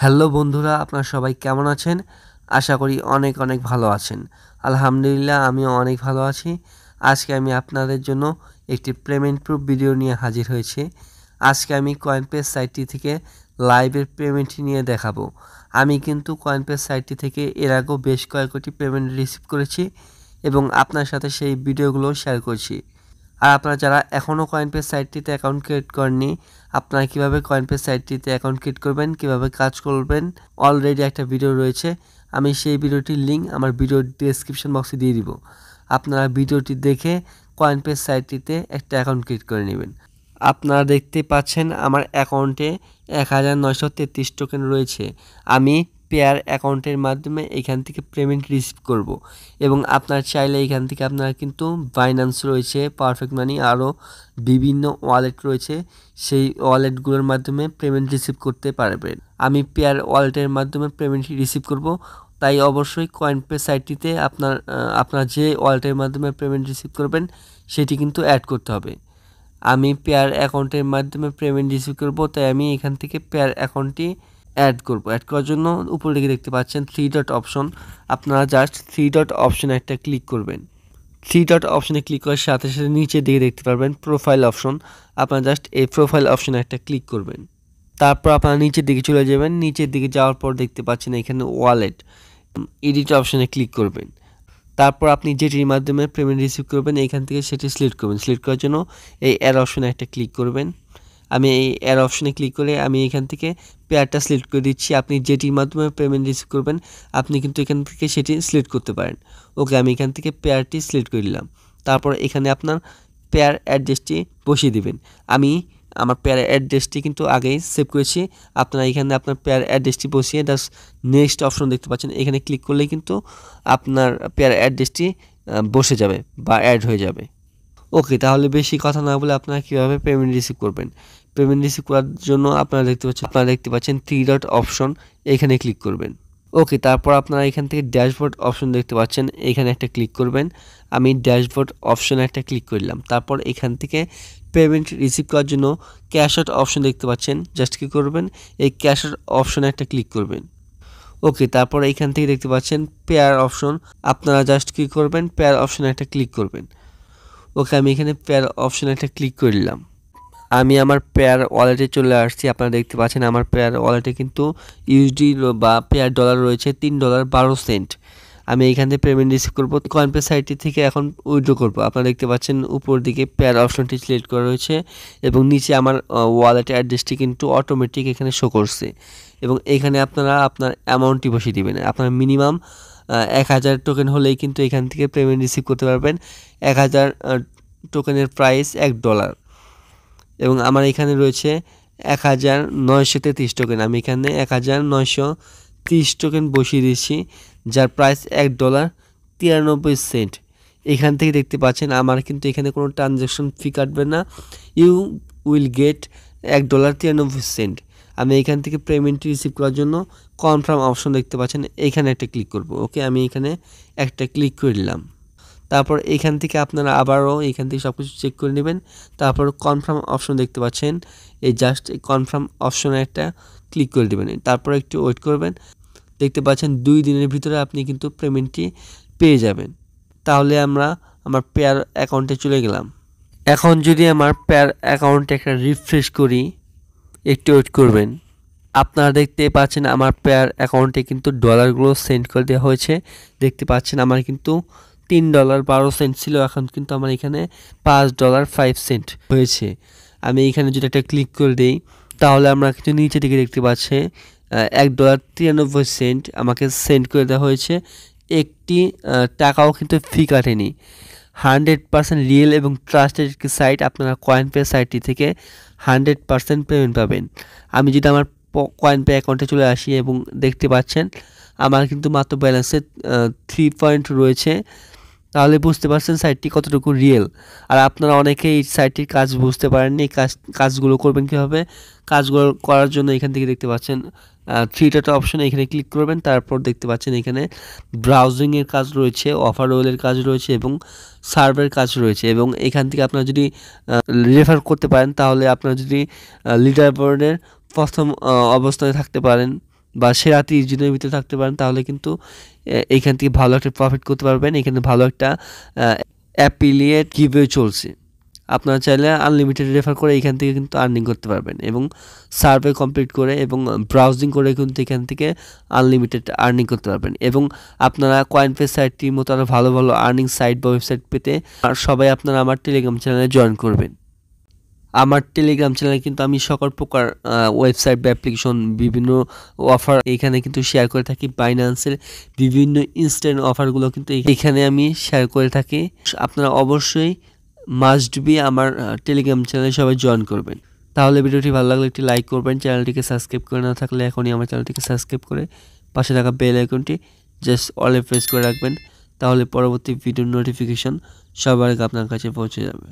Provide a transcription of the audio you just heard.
Hello বন্ধুরা, আপনারা সবাই কেমন আছেন? আশা করি অনেক অনেক ভালো আছেন। আলহামদুলিল্লাহ, আমিও অনেক ভালো আছি। আজকে আমি আপনাদের জন্য একটি পেমেন্ট প্রুফ ভিডিও নিয়ে হাজির হয়েছি। আজকে আমি কয়েনপেজ সাইটটি থেকে লাইভের পেমেন্ট নিয়ে দেখাবো। আমি কিন্তু কয়েনপেজ সাইটটি থেকে এর আগেও বেশ কয়েকটি পেমেন্ট রিসিভ করেছি এবং আপনার সাথে সেই ভিডিওগুলো শেয়ার করছি। আর আপনারা যারা এখনও কয়েনপেজ সাইটটিতে অ্যাকাউন্ট ক্রিয়েট করেননি, আপনারা কীভাবে কয়েনপেজ সাইটটিতে অ্যাকাউন্ট ক্রিয়েট করবেন, কীভাবে কাজ করবেন, অলরেডি একটা ভিডিও রয়েছে। আমি সেই ভিডিওটির লিঙ্ক আমার ভিডিওর ডেসক্রিপশন বক্সে দিয়ে দিব। আপনারা ভিডিওটি দেখে কয়েনপেজ সাইটটিতে একটা অ্যাকাউন্ট ক্রিয়েট করে নেবেন। আপনারা দেখতে পাচ্ছেন আমার অ্যাকাউন্টে 1933 টোকেন রয়েছে। আমি পেয়ার অ্যাকাউন্টের মাধ্যমে এখান থেকে পেমেন্ট রিসিভ করব এবং আপনার চাইলে এখান থেকে আপনারা কিন্তু বাইন্যান্স রয়েছে, পারফেক্ট মানি, আরও বিভিন্ন ওয়ালেট রয়েছে, সেই ওয়ালেটগুলোর মাধ্যমে পেমেন্ট রিসিভ করতে পারবেন। আমি পেয়ার ওয়ালেটের মাধ্যমে পেমেন্ট রিসিভ করব, তাই অবশ্যই কয়েনপে সাইটটিতে আপনার যে ওয়ালেটের মাধ্যমে পেমেন্ট রিসিভ করবেন সেটি কিন্তু অ্যাড করতে হবে। আমি পেয়ার অ্যাকাউন্টের মাধ্যমে পেমেন্ট রিসিভ করব, তাই আমি এখান থেকে পেয়ার অ্যাকাউন্টটি অ্যাড করব। অ্যাড করার জন্য উপর দিকে দেখতে পাচ্ছেন 3 ডট অপশন। আপনারা জাস্ট 3 ডট অপশনে একটা ক্লিক করবেন। 3 ডট অপশনে ক্লিক করার সাথে সাথে নিচের দিকে দেখতে পারবেন প্রোফাইল অপশন। আপনারা জাস্ট এই প্রোফাইল অপশনে একটা ক্লিক করবেন। তারপর আপনারা নিচের দিকে চলে যাবেন। নিচের দিকে যাওয়ার পর দেখতে পাচ্ছেন এখানে ওয়ালেট, এডিট অপশনে ক্লিক করবেন। তারপর আপনি যেটির মাধ্যমে পেমেন্ট রিসিভ করবেন এখান থেকে সেটি সিলেক্ট করবেন। সিলেক্ট করার জন্য এই অ্যাড অপশনে একটা ক্লিক করবেন। আমি এই অ্যাড অপশনে ক্লিক করে আমি এখান থেকে পেয়ারটা সিলেক্ট করে দিচ্ছি। আপনি যেটির মাধ্যমে পেমেন্ট রিসিভ করবেন আপনি কিন্তু এখান থেকে সেটি সিলেক্ট করতে পারেন। ওকে, আমি এখান থেকে পেয়ারটি সিলেক্ট করে দিলাম। তারপর এখানে আপনার পেয়ার অ্যাড্রেসটি বসিয়ে দিবেন। আমি আমার পেয়ার অ্যাড্রেসটি কিন্তু আগেই সেভ করেছি। আপনারা এখানে আপনার পেয়ার অ্যাড্রেসটি বসিয়ে জাস্ট নেক্সট অপশন দেখতে পাচ্ছেন, এখানে ক্লিক করলেই কিন্তু আপনার পেয়ার অ্যাড্রেসটি বসে যাবে বা অ্যাড হয়ে যাবে। ওকে, তাহলে বেশি কথা না বলে আপনারা কীভাবে পেমেন্ট রিসিভ করবেন। পেমেন্ট রিসিভ করার জন্য আপনারা দেখতে পাচ্ছেন 3 ডট অপশন, এখানে ক্লিক করবেন। ওকে, তারপর আপনারা এখান থেকে ড্যাশবোর্ড অপশন দেখতে পাচ্ছেন, এখানে একটা ক্লিক করবেন। আমি ড্যাশবোর্ড অপশনে একটা ক্লিক করলাম। তারপর এখান থেকে পেমেন্ট রিসিভ করার জন্য ক্যাশ আউট অপশন দেখতে পাচ্ছেন, জাস্ট কী করবেন, এই ক্যাশ আউট অপশনে একটা ক্লিক করবেন। ওকে, তারপর এইখান থেকে দেখতে পাচ্ছেন পেয়ার অপশন, আপনারা জাস্ট কী করবেন, পেয়ার অপশনে একটা ক্লিক করবেন। ওকে, আমি এখানে পেয়ার অপশনে একটা ক্লিক করলাম। আমি আমার পেয়ার ওয়ালেটে চলে আসছি। আপনারা দেখতে পাচ্ছেন আমার পেয়ার ওয়ালেটে কিন্তু ইউএসডি বা পেয়ার ডলার রয়েছে $3.12। আমি এখান থেকে পেমেন্ট রিসিভ করবো। কয়েনপে সাইটটি থেকে এখন উইথড্র করবো। আপনারা দেখতে পাচ্ছেন উপর দিকে পেয়ার অপশনটি সিলেক্ট করা রয়েছে এবং নিচে আমার ওয়ালেটের অ্যাড্রেসটি কিন্তু অটোমেটিক এখানে শো করছে এবং এখানে আপনারা আপনার অ্যামাউন্টটি বসিয়ে দেবেন। আপনার মিনিমাম 1000 টোকেন হলেই কিন্তু এখান থেকে পেমেন্ট রিসিভ করতে পারবেন। 1000 টোকেনের প্রাইস $1 এবং আমার এখানে রয়েছে 1933 টোকেন। আমি এখানে 1930 টোকেন বসিয়ে দিয়েছি, যার প্রাইস $1.93। এখান থেকে দেখতে পাচ্ছেন আমার কিন্তু এখানে কোনো ট্রানজ্যাকশন ফি কাটবে না। You will get $1.93। আমি এখান থেকে পেমেন্টটি রিসিভ করার জন্য কনফার্ম অপশন দেখতে পাচ্ছেন, এখানে একটা ক্লিক করব। ওকে, আমি এখানে একটা ক্লিক করে দিলাম। তারপর এখান থেকে আপনারা আবারও এখান থেকে সব কিছু চেক করে নেবেন। তারপর কনফার্ম অপশন দেখতে পাচ্ছেন, এই জাস্ট এই কনফার্ম অপশনে একটা ক্লিক করে দেবেন। তারপর একটু ওয়েট করবেন। দেখতে পাচ্ছেন 2 দিনের ভিতরে আপনি কিন্তু পেমেন্টটি পেয়ে যাবেন। তাহলে আমার পেয়ার অ্যাকাউন্টে চলে গেলাম। এখন যদি আমার পেয়ার অ্যাকাউন্টে একটা রিফ্রেশ করি, একটু ওয়েট করবেন। আপনারা দেখতে পাচ্ছেন আমার পেয়ার অ্যাকাউন্টে কিন্তু ডলারগুলো সেন্ড করে দেওয়া হয়েছে। দেখতে পাচ্ছেন আমার কিন্তু $3.12 ছিল, এখন কিন্তু আমার এখানে $5.05 হয়েছে। আমি এখানে যদি একটা ক্লিক করে দিই তাহলে আমরা কিন্তু নিচে দিকে দেখতে পাচ্ছি $1.93 আমাকে সেন্ড করে দেওয়া হয়েছে। একটি টাকাও কিন্তু ফি কাটেনি। 100% রিয়েল এবং ট্রাস্টেড একটি সাইট। আপনারা কয়েনপে সাইটটি থেকে 100% পেমেন্ট পাবেন। আমি যদি আমার কয়েনপে অ্যাকাউন্টে চলে আসি এবং দেখতে পাচ্ছেন আমার কিন্তু মাত্র ব্যালেন্সে 3 পয়েন্ট রয়েছে, তাহলে বুঝতে পারছেন সাইটটি কতটুকু রিয়েল। আর আপনারা অনেকে এই সাইটটির কাজ বুঝতে পারেননি, কাজগুলো করবেন কীভাবে। কাজগুলো করার জন্য এখান থেকে দেখতে পাচ্ছেন 3 ডট অপশন, এখানে ক্লিক করবেন। তারপর দেখতে পাচ্ছেন এখানে ব্রাউজিংয়ের কাজ রয়েছে, অফার রোলের কাজ রয়েছে এবং সার্ভের কাজ রয়েছে এবং এখান থেকে আপনারা যদি রেফার করতে পারেন তাহলে আপনারা যদি লিডার বোর্ডের প্রথম অবস্থানে থাকতে পারেন বা সেরা 30 দিনের ভিতরে থাকতে পারেন, তাহলে কিন্তু এইখান থেকে ভালো একটা প্রফিট করতে পারবেন। এখানে ভালো একটা অ্যাফিলিয়েট গিভওয়ে চলছে। আপনারা চাইলে আনলিমিটেড রেফার করে এখান থেকে কিন্তু আর্নিং করতে পারবেন এবং সার্ভে কমপ্লিট করে এবং ব্রাউজিং করে কিন্তু এখান থেকে আনলিমিটেড আর্নিং করতে পারবেন। এবং আপনারা কয়েনপে সাইটটির মতো আরও ভালো ভালো আর্নিং সাইট বা ওয়েবসাইট পেতে সবাই আপনারা আমার টেলিগ্রাম চ্যানেলে জয়েন করবেন। আমার টেলিগ্রাম চ্যানেলে কিন্তু আমি সকল প্রকার ওয়েবসাইট বা অ্যাপ্লিকেশন, বিভিন্ন অফার এখানে কিন্তু শেয়ার করে থাকি। বাইন্যান্সের বিভিন্ন ইনস্ট্যান্ট অফারগুলো কিন্তু এখানে আমি শেয়ার করে থাকি। আপনারা অবশ্যই মাস্ট বি আমার টেলিগ্রাম চ্যানেলে সবাই জয়েন করবেন। তাহলে ভিডিওটি ভালো লাগলে একটি লাইক করবেন, চ্যানেলটিকে সাবস্ক্রাইব করে না থাকলে এখনই আমার চ্যানেলটিকে সাবস্ক্রাইব করে পাশে থাকা বেল আইকনটি জাস্ট অলে প্রেস করে রাখবেন, তাহলে পরবর্তী ভিডিওর নোটিফিকেশন সবার আগে আপনার কাছে পৌঁছে যাবে।